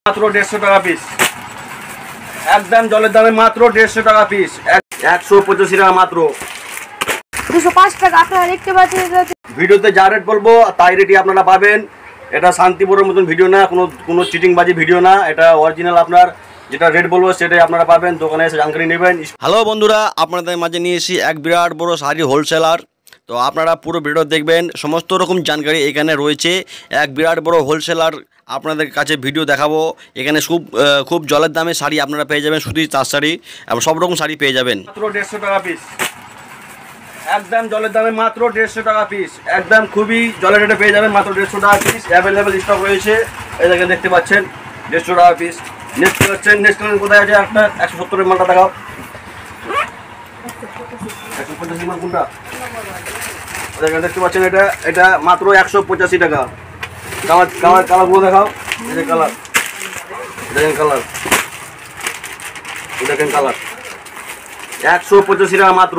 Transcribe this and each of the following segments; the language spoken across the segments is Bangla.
মাত্র 150 টাকা পিস, একদম জলের দামে মাত্র 150 টাকা পিস, 185 টাকা মাত্র, 205 টাকা। আপনারা দেখতে পাচ্ছেন ভিডিওতে যা রেট বলবো তাই রেটই আপনারা পাবেন। এটা শান্তিপুরের মতন ভিডিও না, কোনো চিটিংবাজি ভিডিও না, এটা অরিজিনাল। আপনার যেটা রেট বলবো সেটাই আপনারা পাবেন, দোকানে এসে জানকারি নেবেন। হ্যালো বন্ধুরা, আপনাদের মাঝে নিয়ে এসেছি এক বিরাট বড় শাড়ি হোলসেলার। তো আপনারা পুরো ভিডিও দেখবেন, সমস্ত রকম জানকারি এখানে রয়েছে। এক বিরাট বড় হোলসেলার আপনাদের কাছে ভিডিও দেখাবো। এখানে খুব জলের দামে শাড়ি আপনারা পেয়ে যাবেন, সুতির তাঁত শাড়ি এবং সব রকম শাড়ি পেয়ে যাবেন। মাত্র 150 টাকা পিস, একদম জলের দামে মাত্র 150 টাকা পিস, একদম খুবই জলের রেটে পেয়ে যাবেন মাত্র 150 টাকা পিস। অ্যাভেলেবেল স্টক রয়েছে, এই দেখতে পাচ্ছেন 150 টাকা পিস। নেক্সট পাচ্ছেন, নেক্সট কোথায় আছে? একটা 170 মালটা দেখাও, 185 মাল কোনটা দেখতে পাচ্ছেন? এটা মাত্র 185 টাকা। কালারগুলো দেখাও, এই যে কালার, দেখেন কালার, দেখেন কালার, 185 টাকা মাত্র।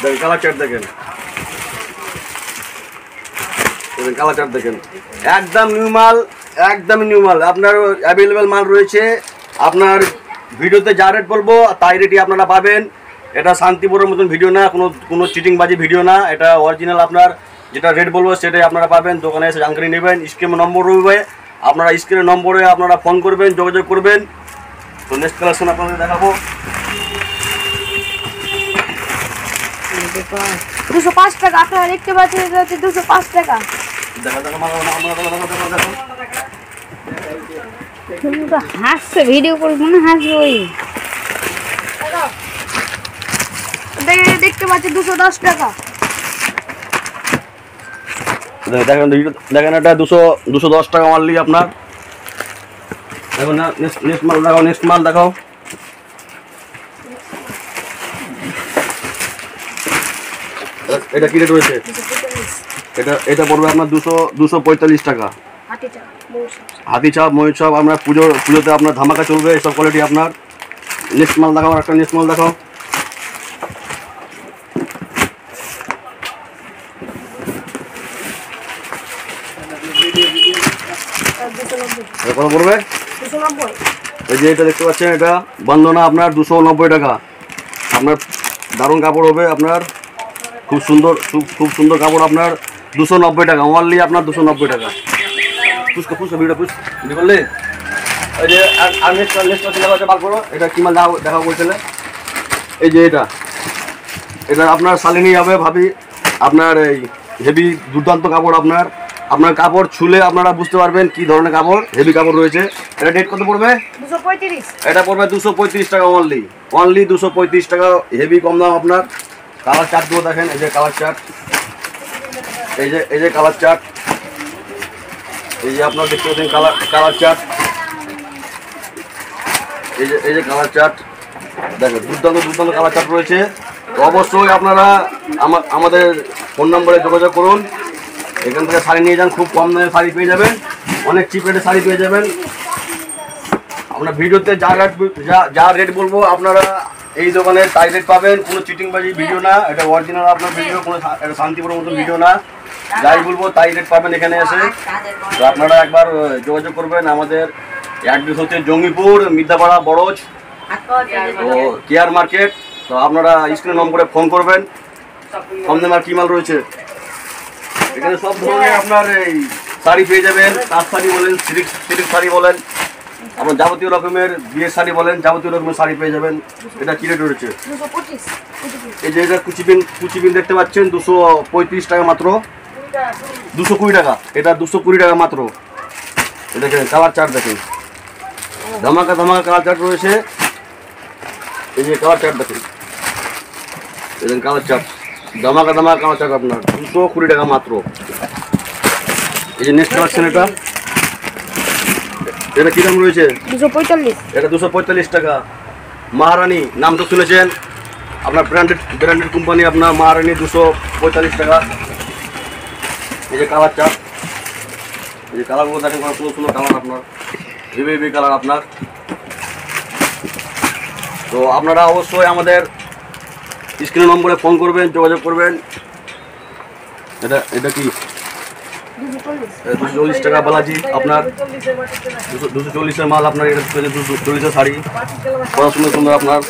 দেখেন কালার চার্ট, দেখেন কালার চার্ট, দেখেন একদম নিউ মাল, একদম নিউ মাল। আপনার অ্যাভেলেবেল মাল রয়েছে। আপনার ভিডিওতে যা রেট বলবো তাই রেটই আপনারা পাবেন। এটা শান্তিপুরের মতন ভিডিও না, কোনো চিটিংবাজি ভিডিও না, এটা অরিজিনাল। আপনার যেটা রেট বলবো সেটাই আপনারা পাবেন, দোকানে এসে জানকারি নেবেন। স্ক্রিনে নম্বর রয়েছে, আপনারা স্ক্রিনের নম্বরে আপনারা ফোন করবেন, যোগাযোগ করবেন। তো নেক্সট কালেকশন আপনাদের দেখাবো। 205 টাকা। আপনারা দেখতে পাচ্ছেন এটা হচ্ছে 205 টাকা। তুমি তো হাসছে, ভিডিও করবো না, হাসবে ওই। দেখতে পাচ্ছেন 210 টাকা। দেখেন এটা 210 টাকা মারলি আপনার। দেখুন না, নেক্সট মাল দেখাও, নেক্সট মাল দেখাও। এটা কি রেট রয়েছে? এটা পড়বে আপনার 245 টাকা। হাতি চাপ, ময়ূর চাপ, আপনার পুজোতে আপনার ধামাকা চলবে, এসব কোয়ালিটি আপনার। নেক্সট মাল দেখাও, একটা নেক্সট মাল দেখাও। কত পড়বে? এই যে এটা দেখতে পাচ্ছেন, এটা বন্দনা আপনার 290 টাকা। আপনার দারুণ কাপড় হবে, আপনার খুব সুন্দর কাপড়, আপনার 290 টাকা অনলি, আপনার 290 টাকা। করলে এই যে বার করো, এটা কি মাল দেখা বলছিলে? এই যে এটা আপনার শালিনী হবে ভাবি, আপনার এই হেভি দুর্দান্ত কাপড়। আপনার কাপড় ছুলে আপনারা বুঝতে পারবেন কি ধরনের কাপড়, হেভি কাপড় রয়েছে। এটা রেট কত পড়বে? 235। এটা পড়বে 235 টাকা অনলি, 235 টাকা, হেভি কম দাম। আপনার কালার চার্টগুলো দেখেন, এই যে কালার চার্ট, এই যে কালার চার্ট, এই যে আপনারা দেখতে পাচ্ছেন কালার চার্ট, এই যে কালার চার্ট দেখেন, দুর্দান্ত কালার চার্ট রয়েছে। তো অবশ্যই আপনারা আমাদের ফোন নম্বরে যোগাযোগ করুন, এখান থেকে শাড়ি নিয়ে যান, খুব কম দামে শাড়ি পেয়ে যাবেন, অনেক চিপ রেটে শাড়ি পেয়ে যাবেন। আপনার ভিডিওতে যা রেট বলবো আপনারা এই দোকানে তাই রেট পাবেন, কোনো চিটিংবাজি ভিডিও না, এটা অরিজিনাল আপনার ভিডিও, এটা শান্তিপুরের মতো ভিডিও না। যাই বলবো তাই রেট পাবেন এখানে এসে। তো আপনারা একবার যোগাযোগ করবেন। আমাদের অ্যাড্রেস হচ্ছে জঙ্গিপুর, মির্জাপাড়া, বড়জ, তো কেয়ার মার্কেট। তো আপনারা স্ক্রিনের নম্বরে ফোন করবেন। কম দামে আর কি মাল রয়েছে এখানে, সব ধরনের আপনার এই শাড়ি পেয়ে যাবেন। তাঁত শাড়ি বলেন, সিল্ক শাড়ি বলেন, আপনার যাবতীয় রকমের বিয়ের শাড়ি বলেন, যাবতীয় রকমের শাড়ি পেয়ে যাবেন। এটা কি রেট রয়েছে? এই যে এটা কুচিবিন দেখতে পাচ্ছেন, 235 টাকা মাত্র, 220 টাকা। এটা 220 টাকা মাত্র। দেখেন কালার চার্ট, দেখেন ধামাকা কালার চার্ট রয়েছে। এই যে কালার চার্ট দেখেন, কালার চার্ট ধামাকা কালার চার্ট আপনার 220 টাকা মাত্র। এই যে নেক্সট কালেকশন, এটা কি দাম রয়েছে? 245। এটা 245 টাকা। মহারানী নাম তো শুনেছেন, আপনার ব্র্যান্ডেড কোম্পানি, আপনার মহারানী 245 টাকা। এই যে কালার চার্ট, এই যে কালারগুলো দেখেন, সুন্দর কালার আপনার, হেভি কালার আপনার। তো আপনারা অবশ্যই আমাদের স্ক্রিনের নম্বরে ফোন করবেন, যোগাযোগ করবেন। এটা কি 240 টাকা বালাজি আপনার 240-এর মাল আপনার, এটা 240-এর শাড়ি, কত সুন্দর সুন্দর আপনার।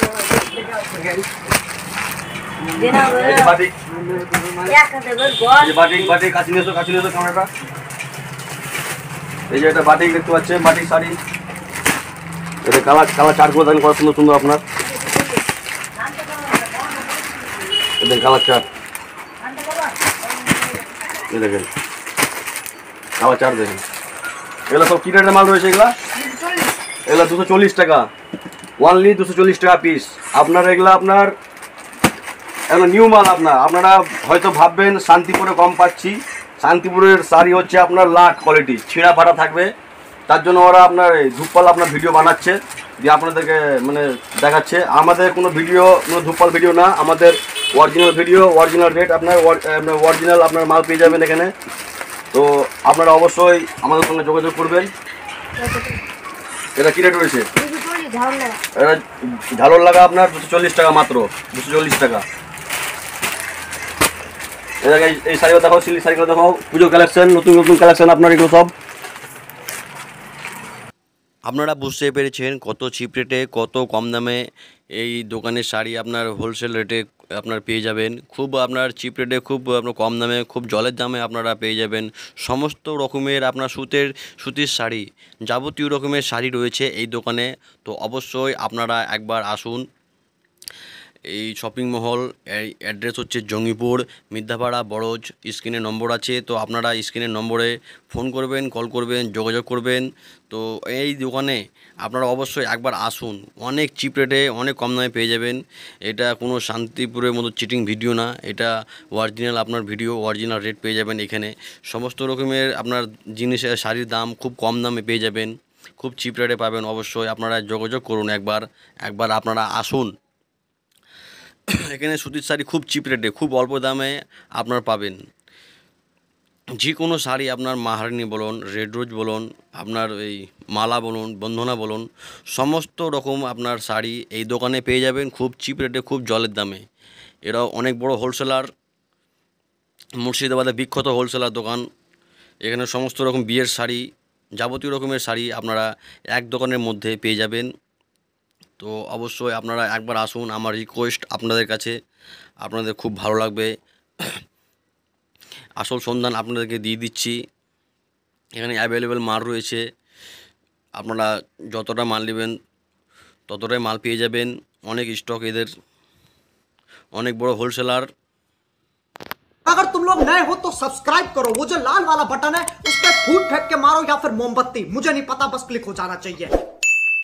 এই যে বাটিক, বাটিক কাছে নিয়ে এসো ক্যামেরাটা। এই যে এটা বাটিক দেখতে পাচ্ছেন, বাটিক শাড়ি, এটা কালার চার্ট করে দেখেন কত সুন্দর সুন্দর আপনার, দেখেন কালার চার্ট, এই দেখেন কালার চার্ট দেখেন। এগুলো সব কি রেটের মাল রয়েছে? এগুলা 240 টাকা, ওনলি 240 টাকা পিস আপনার। এগুলা আপনার নিউ মাল। আপনারা হয়তো ভাববেন শান্তিপুরে কম পাচ্ছি, শান্তিপুরের শাড়ি হচ্ছে আপনার লাট কোয়ালিটি, ছিঁড়া ফাটা থাকবে, তার জন্য ওরা আপনার এই ধূপপাল আপনার ভিডিও বানাচ্ছে, দিয়ে আপনাদেরকে মানে দেখাচ্ছে। আমাদের কোনো ভিডিও, কোনো ধূপপাল ভিডিও না, আমাদের অরিজিনাল ভিডিও, অরিজিনাল রেট, আপনার অরিজিনাল আপনার মাল পেয়ে যাবেন এখানে। তো আপনারা অবশ্যই আমাদের সঙ্গে যোগাযোগ করবেন। এটা কী রেট রয়েছে? এটা ঝালর লাগা আপনার 240 টাকা মাত্র, 240 টাকা। এই শাড়িগুলো দেখাও, সিল্ক শাড়িগুলো দেখাও, পুজো কালেকশন, নতুন নতুন কালেকশন আপনার এগুলো সব। আপনারা বুঝতে পেরেছেন কত চিপ রেটে, কত কম দামে এই দোকানের শাড়ি আপনার হোলসেল রেটে আপনার পেয়ে যাবেন। খুব আপনার চিপ রেটে, খুব আপনার কম দামে, খুব জলের দামে আপনারা পেয়ে যাবেন। সমস্ত রকমের আপনার সুতির শাড়ি, যাবতীয় রকমের শাড়ি রয়েছে এই দোকানে। তো অবশ্যই আপনারা একবার আসুন। এই শপিং মহল, এই অ্যাড্রেস হচ্ছে জঙ্গিপুর, মিদ্যাপাড়া, বড়জ। স্ক্রিনে নম্বর আছে, তো আপনারা স্ক্রিনের নম্বরে ফোন করবেন, কল করবেন, যোগাযোগ করবেন। তো এই দোকানে আপনারা অবশ্যই একবার আসুন, অনেক চিপ রেটে, অনেক কম দামে পেয়ে যাবেন। এটা কোনো শান্তিপুরের মতো চিটিং ভিডিও না, এটা অরিজিনাল আপনার ভিডিও, অরিজিনাল রেট পেয়ে যাবেন এখানে। সমস্ত রকমের আপনার জিনিসের শাড়ির দাম খুব কম দামে পেয়ে যাবেন, খুব চিপ রেটে পাবেন। অবশ্যই আপনারা যোগাযোগ করুন, একবার আপনারা আসুন। এখানে সুতির শাড়ি খুব চিপ রেটে, খুব অল্প দামে আপনার পাবেন। যে কোনো শাড়ি আপনার মাহারানি বলুন, রেড রোজ বলুন, আপনার এই মালা বলুন, বন্ধনা বলুন, সমস্ত রকম আপনার শাড়ি এই দোকানে পেয়ে যাবেন খুব চিপ রেটে, খুব জলের দামে। এরাও অনেক বড় হোলসেলার, মুর্শিদাবাদের বিখ্যাত হোলসেলার দোকান। এখানে সমস্ত রকম বিয়ের শাড়ি, যাবতীয় রকমের শাড়ি আপনারা এক দোকানের মধ্যে পেয়ে যাবেন। তো অবশ্যই আপনারা একবার আসুন, আমার রিকোয়েস্ট আপনাদের কাছে, আপনাদের খুব ভালো লাগবে। আসল সন্ধান আপনাদেরকে দিয়ে দিচ্ছি। এখানে অ্যাভেলেবেল মাল রয়েছে, আপনারা যতটা মাল নেবেন ততটাই মাল পেয়ে যাবেন। অনেক স্টক এদের, অনেক বড় হোলসেলার। अगर तुम लोग नए हो तो सब्सक्राइब करो, वो जो लाल वाला बटन है उस पर फूट फेंक के मारो या फिर मोमबत्ती, मुझे नहीं पता, बस क्लिक हो जाना चाहिए।